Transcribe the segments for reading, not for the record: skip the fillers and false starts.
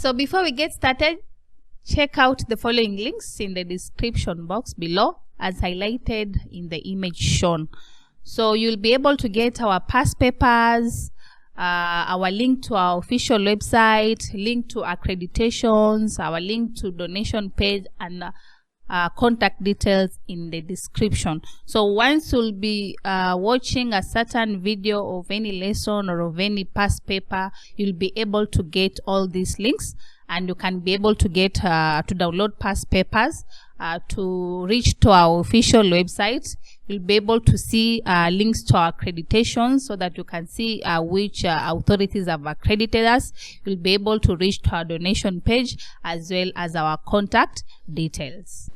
So before we get started, check out the following links in the description box below as highlighted in the image shown. So you'll be able to get our past papers, our link to our official website, link to accreditations, our link to donation page, and contact details in the description. So once you'll be watching a certain video of any lesson or of any past paper, you'll be able to get all these links, and you can be able to get to download past papers, to reach to our official website. You'll be able to see links to our accreditations so that you can see which authorities have accredited us. You'll be able to reach to our donation page as well as our contact details.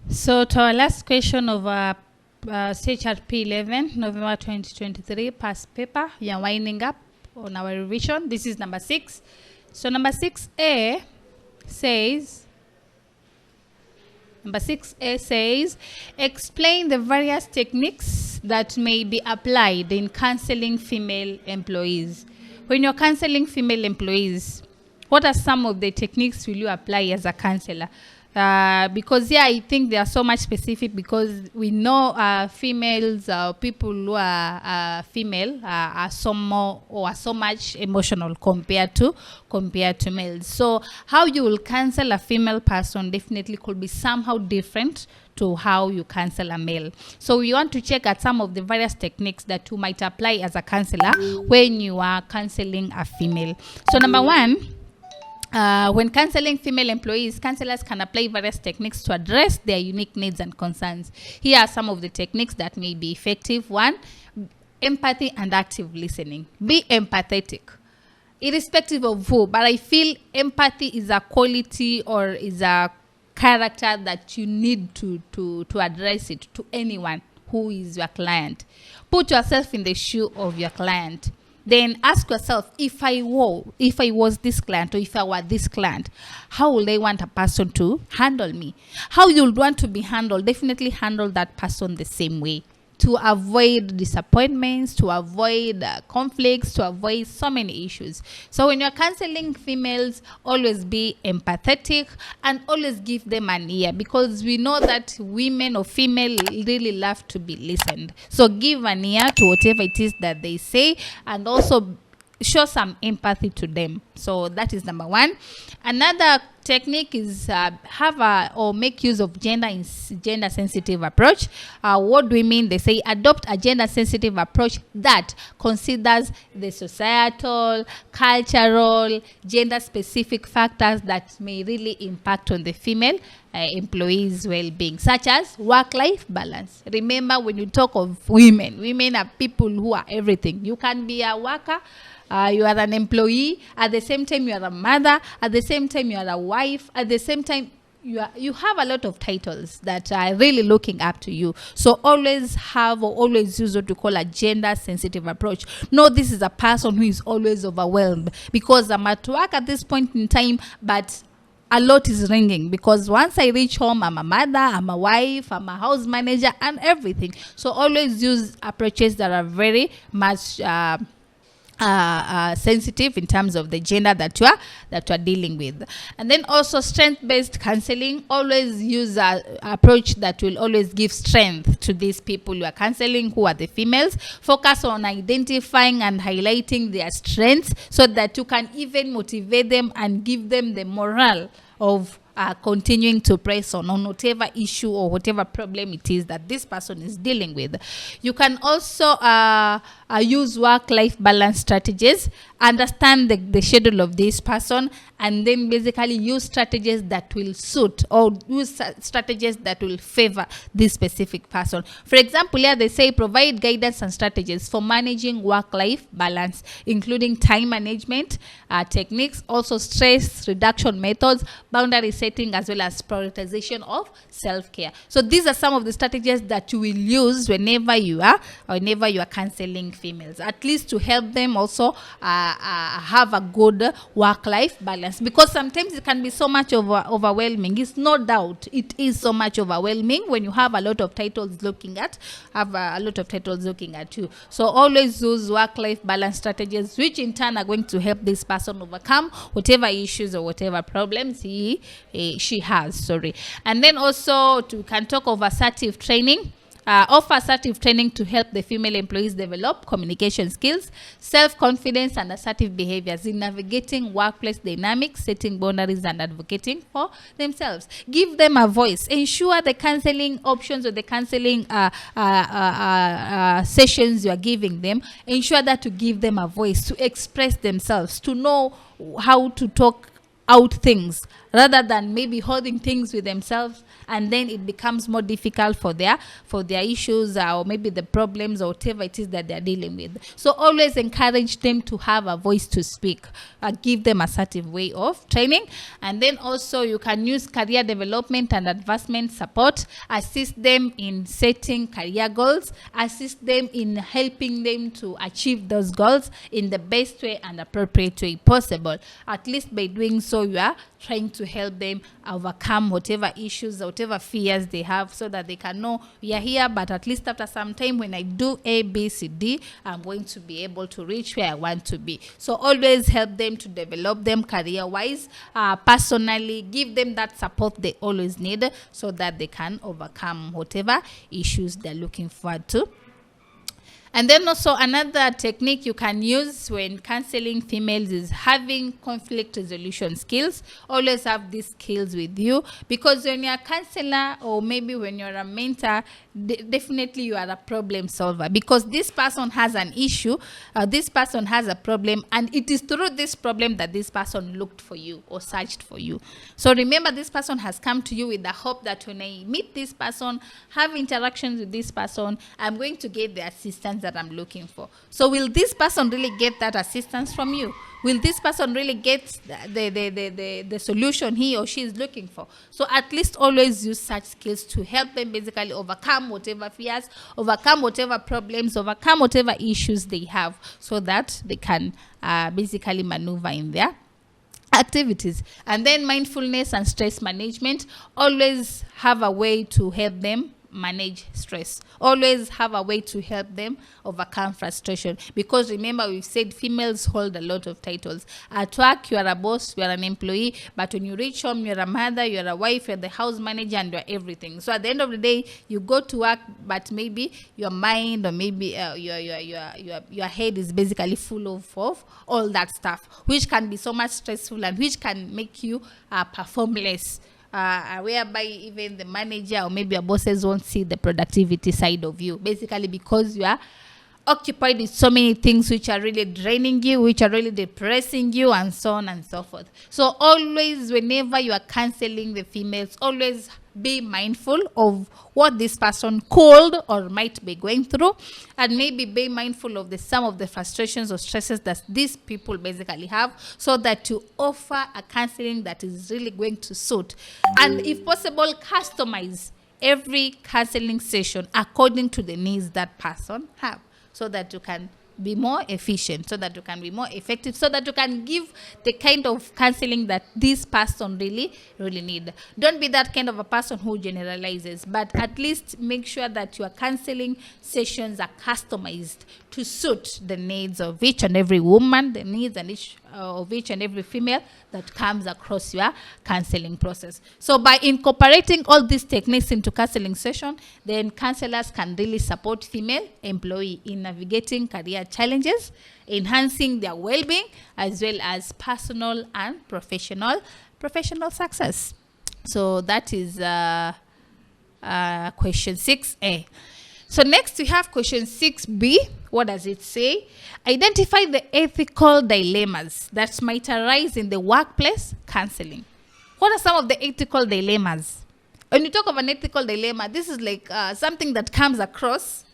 So to our last question of Rchrp 11 November 2023 past paper, we are winding up on our revision. This is number 6. So number 6A says, explain the various techniques that may be applied in counseling female employees. When you're counseling female employees, what are some of the techniques will you apply as a counselor? Because I think they are so much specific, because we know females, people who are female are so much emotional compared to males. So how you will counsel a female person definitely could be somehow different to how you counsel a male. So we want to check at some of the various techniques that you might apply as a counselor when you are counseling a female. So number 1, when counseling female employees, counselors can apply various techniques to address their unique needs and concerns. Here are some of the techniques that may be effective. 1, empathy and active listening. Be empathetic, irrespective of who, but I feel empathy is a quality or is a character that you need to address it to anyone who is your client. Put yourself in the shoe of your client. Then ask yourself, if I was this client, or if I were this client, how would I want a person to handle me? How you would want to be handled? Definitely handle that person the same way, to avoid disappointments, to avoid conflicts, to avoid so many issues. So when you're counseling females, always be empathetic and always give them an ear, because we know that women or female really love to be listened. So give an ear to whatever it is that they say, and also show some empathy to them. So that is number 1. Another technique is make use of gender sensitive approach. What do we mean? They say adopt a gender sensitive approach that considers the societal, cultural, gender specific factors that may really impact on the female employees' well-being, such as work-life balance. Remember, when you talk of women are people who are everything. You can be a worker, you are an employee, at the same time you are a mother, at the same time you are a wife, at the same time you have a lot of titles that are really looking up to you. So always use what we call a gender sensitive approach. No, this is a person who is always overwhelmed, because I'm at work at this point in time, but a lot is ringing, because once I reach home, I'm a mother, I'm a wife, I'm a house manager, and everything. So always use approaches that are very much sensitive in terms of the gender that you are dealing with. And then also strength-based counseling. Always use an approach that will always give strength to these people you are counseling, who are the females. Focus on identifying and highlighting their strengths so that you can even motivate them and give them the morale of continuing to press on whatever issue or whatever problem it is that this person is dealing with. You can also use work-life balance strategies, understand the schedule of this person, and then basically use strategies that will suit, or use strategies that will favor this specific person. For example, here they say provide guidance and strategies for managing work-life balance, including time management techniques, also stress reduction methods, boundary setting, as well as prioritization of self-care. So these are some of the strategies that you will use whenever you are counseling females, at least to help them also have a good work-life balance, because sometimes it can be so much overwhelming. It's no doubt it is so much overwhelming when you have a lot of titles looking at you. So always use work-life balance strategies, which in turn are going to help this person overcome whatever issues or whatever problems she has. And then also we can talk of assertive training. Offer assertive training to help the female employees develop communication skills, self-confidence, and assertive behaviors in navigating workplace dynamics, setting boundaries, and advocating for themselves. Give them a voice. Ensure the counseling options or the counseling sessions you are giving them, ensure that you give them a voice to express themselves, to know how to talk out things, rather than maybe holding things with themselves, and then it becomes more difficult for their issues or maybe the problems or whatever it is that they're dealing with. So always encourage them to have a voice to speak. Give them assertive way of training. And then also you can use career development and advancement support, assist them in setting career goals, assist them in helping them to achieve those goals in the best way and appropriate way possible. At least by doing so, you are trying to help them overcome whatever issues or whatever fears they have, so that they can know we are here, but at least after some time, when I do A, B, C, D, I'm going to be able to reach where I want to be. So always help them to develop them career-wise, personally, give them that support they always need, so that they can overcome whatever issues they're looking forward to. And then also another technique you can use when counseling females is having conflict resolution skills. Always have these skills with you, because when you're a counselor or maybe when you're a mentor, definitely you are a problem solver, because this person has an issue, this person has a problem, and it is through this problem that this person looked for you or searched for you. So remember, this person has come to you with the hope that when I meet this person, have interactions with this person, I'm going to get the assistance that I'm looking for. So will this person really get that assistance from you? Will this person really get the solution he or she is looking for? So at least always use such skills to help them basically overcome whatever fears, overcome whatever problems, overcome whatever issues they have, so that they can basically maneuver in their activities. And then mindfulness and stress management. Always have a way to help them manage stress. Always have a way to help them overcome frustration, because remember, we've said females hold a lot of titles. At work, you are a boss, you are an employee, but when you reach home, you're a mother, you're a wife, you're the house manager, and you're everything. So at the end of the day, you go to work, but maybe your mind or maybe your head is basically full of all that stuff, which can be so much stressful and which can make you perform less. Whereby even the manager or maybe your bosses won't see the productivity side of you, basically because you are occupied with so many things which are really draining you, which are really depressing you, and so on and so forth. So always, whenever you are counseling the females, always be mindful of what this person could or might be going through, and maybe be mindful of some of the frustrations or stresses that these people basically have, so that you offer a counseling that is really going to suit, and if possible, customize every counseling session according to the needs that person have, so that you can be more efficient, so that you can be more effective, so that you can give the kind of counseling that this person really need. Don't be that kind of a person who generalizes, but at least make sure that your counseling sessions are customized to suit the needs of each and every woman, the needs of each and every female that comes across your counseling process. So by incorporating all these techniques into counseling session, then counselors can really support female employee in navigating career challenges, enhancing their well-being, as well as personal and professional success. So that is question 6A. So next we have question 6B. What does it say? Identify the ethical dilemmas that might arise in the workplace counseling. What are some of the ethical dilemmas? When you talk of an ethical dilemma, this is like something that comes across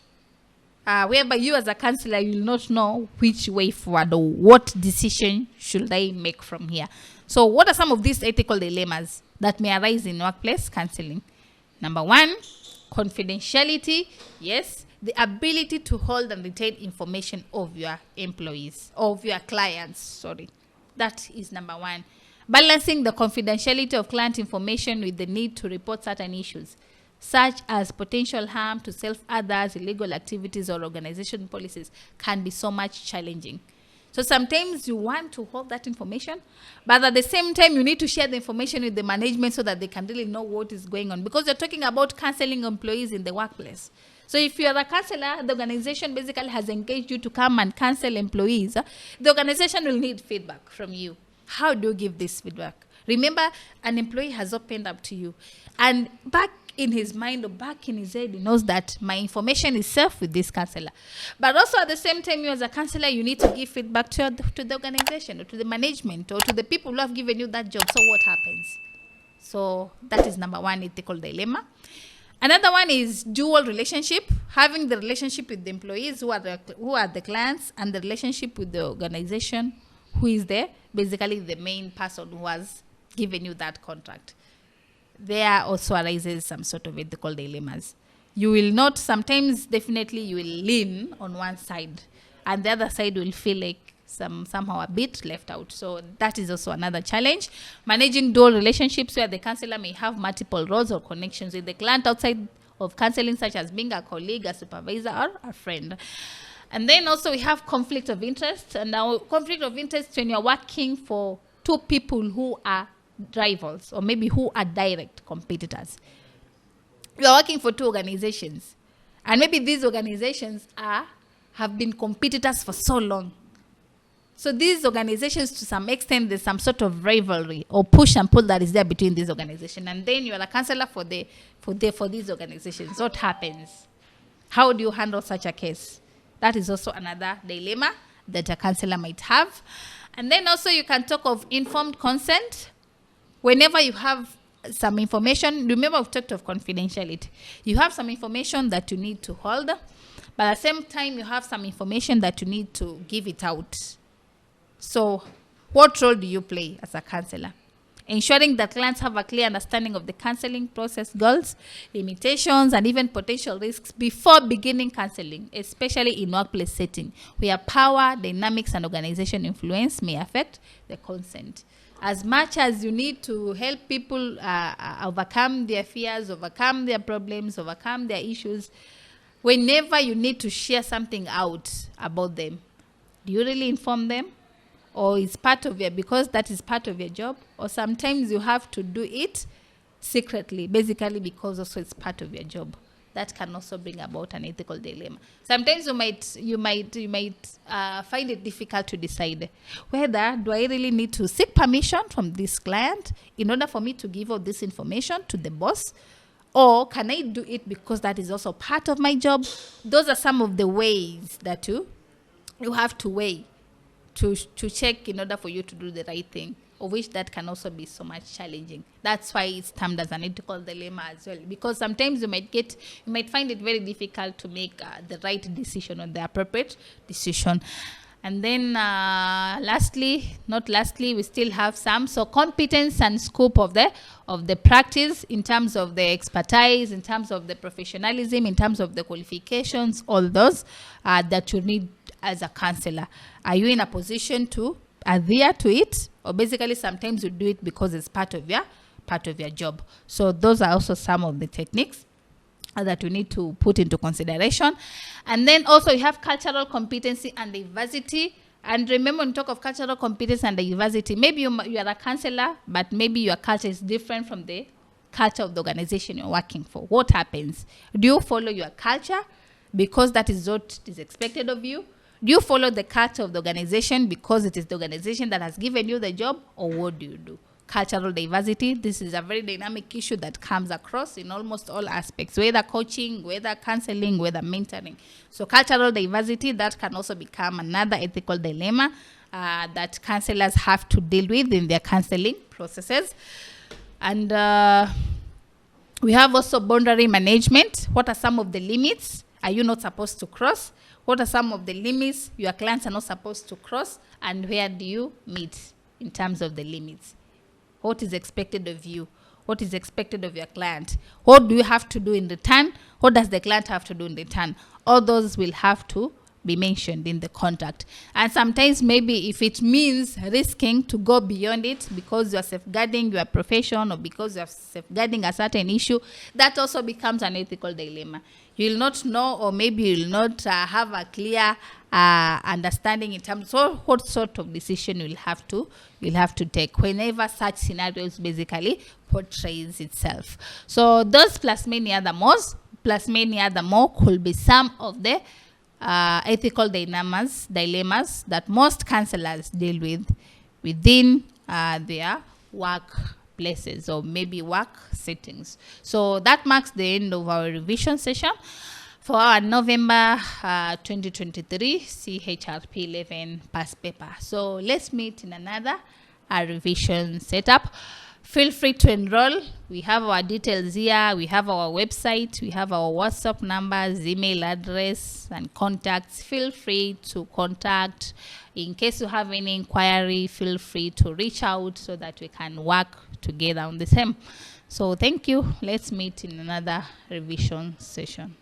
whereby you as a counselor, you will not know which way forward or what decision should I make from here. So what are some of these ethical dilemmas that may arise in workplace counseling? Number one, confidentiality. Yes, the ability to hold and retain information of your employees, of your clients, sorry. That is number one. Balancing the confidentiality of client information with the need to report certain issues, such as potential harm to self, others, illegal activities, or organization policies, can be so much challenging. So sometimes you want to hold that information, but at the same time, you need to share the information with the management so that they can really know what is going on, because you're talking about counseling employees in the workplace. So if you're a counselor, the organization basically has engaged you to come and counsel employees. The organization will need feedback from you. How do you give this feedback? Remember, an employee has opened up to you, and back in his mind or back in his head, he knows that my information is safe with this counselor. But also at the same time, you as a counselor, you need to give feedback to the organization or to the management or to the people who have given you that job. So what happens? So that is number one ethical dilemma. Another one is dual relationship, having the relationship with the employees who are the clients, and the relationship with the organization who is there, basically the main person who has given you that contract. There also arises some sort of ethical dilemmas. You will not, sometimes definitely you will lean on one side, and the other side will feel like somehow a bit left out. So that is also another challenge. Managing dual relationships where the counselor may have multiple roles or connections with the client outside of counseling, such as being a colleague, a supervisor, or a friend. And then also we have conflict of interest. And now conflict of interest when you're working for two people who are rivals, or maybe who are direct competitors. You're working for two organizations, and maybe these organizations have been competitors for so long. So these organizations, to some extent, there's some sort of rivalry or push and pull that is there between these organizations. And then you are a counselor for these organizations. What happens? How do you handle such a case? That is also another dilemma that a counselor might have. And then also you can talk of informed consent. Whenever you have some information, remember we've talked of confidentiality. You have some information that you need to hold, but at the same time you have some information that you need to give it out. So what role do you play as a counselor? Ensuring that clients have a clear understanding of the counseling process goals, limitations, and even potential risks before beginning counseling, especially in workplace setting, where power, dynamics, and organization influence may affect the consent. As much as you need to help people overcome their fears, overcome their problems, overcome their issues, whenever you need to share something out about them, do you really inform them? Or it's part of because that is part of your job? Or sometimes you have to do it secretly, basically because also it's part of your job. That can also bring about an ethical dilemma. Sometimes you might find it difficult to decide whether do I really need to seek permission from this client in order for me to give out this information to the boss, or can I do it because that is also part of my job? Those are some of the ways that you have to weigh to check in order for you to do the right thing, of which that can also be so much challenging. That's why it's termed as an ethical dilemma as well, because sometimes you might find it very difficult to make the right decision or the appropriate decision. And then we still have some. So competence and scope of the practice in terms of the expertise, in terms of the professionalism, in terms of the qualifications, all those that you need as a counselor. Are you in a position to adhere to it? Or basically sometimes you do it because it's part of your job. So those are also some of the techniques that you need to put into consideration. And then also you have cultural competency and diversity. And remember, when you talk of cultural competence and diversity, maybe you are a counselor, but maybe your culture is different from the culture of the organization you're working for. What happens? Do you follow your culture because that is what is expected of you? Do you follow the culture of the organization because it is the organization that has given you the job, or what do you do? Cultural diversity, this is a very dynamic issue that comes across in almost all aspects, whether coaching, whether counseling, whether mentoring. So cultural diversity, that can also become another ethical dilemma that counselors have to deal with in their counseling processes. And we have also boundary management. What are some of the limits are you not supposed to cross? What are some of the limits your clients are not supposed to cross? And where do you meet in terms of the limits? What is expected of you? What is expected of your client? What do you have to do in return? What does the client have to do in return? All those will have to be mentioned in the contract. And sometimes maybe if it means risking to go beyond it because you are safeguarding your profession or because you are safeguarding a certain issue, that also becomes an ethical dilemma. You will not know, or maybe you will not have a clear understanding in terms of what sort of decision you'll have to take whenever such scenarios basically portrays itself. So those plus many other more could be some of the ethical dilemmas that most counselors deal with within their workplaces or maybe work settings. So that marks the end of our revision session for our November 2023 Rchrp 11 past paper. So let's meet in another revision setup. Feel free to enroll. We have our details here. We have our website. We have our WhatsApp numbers, email address, and contacts. Feel free to contact. In case you have any inquiry, feel free to reach out so that we can work together on the same. So thank you. Let's meet in another revision session.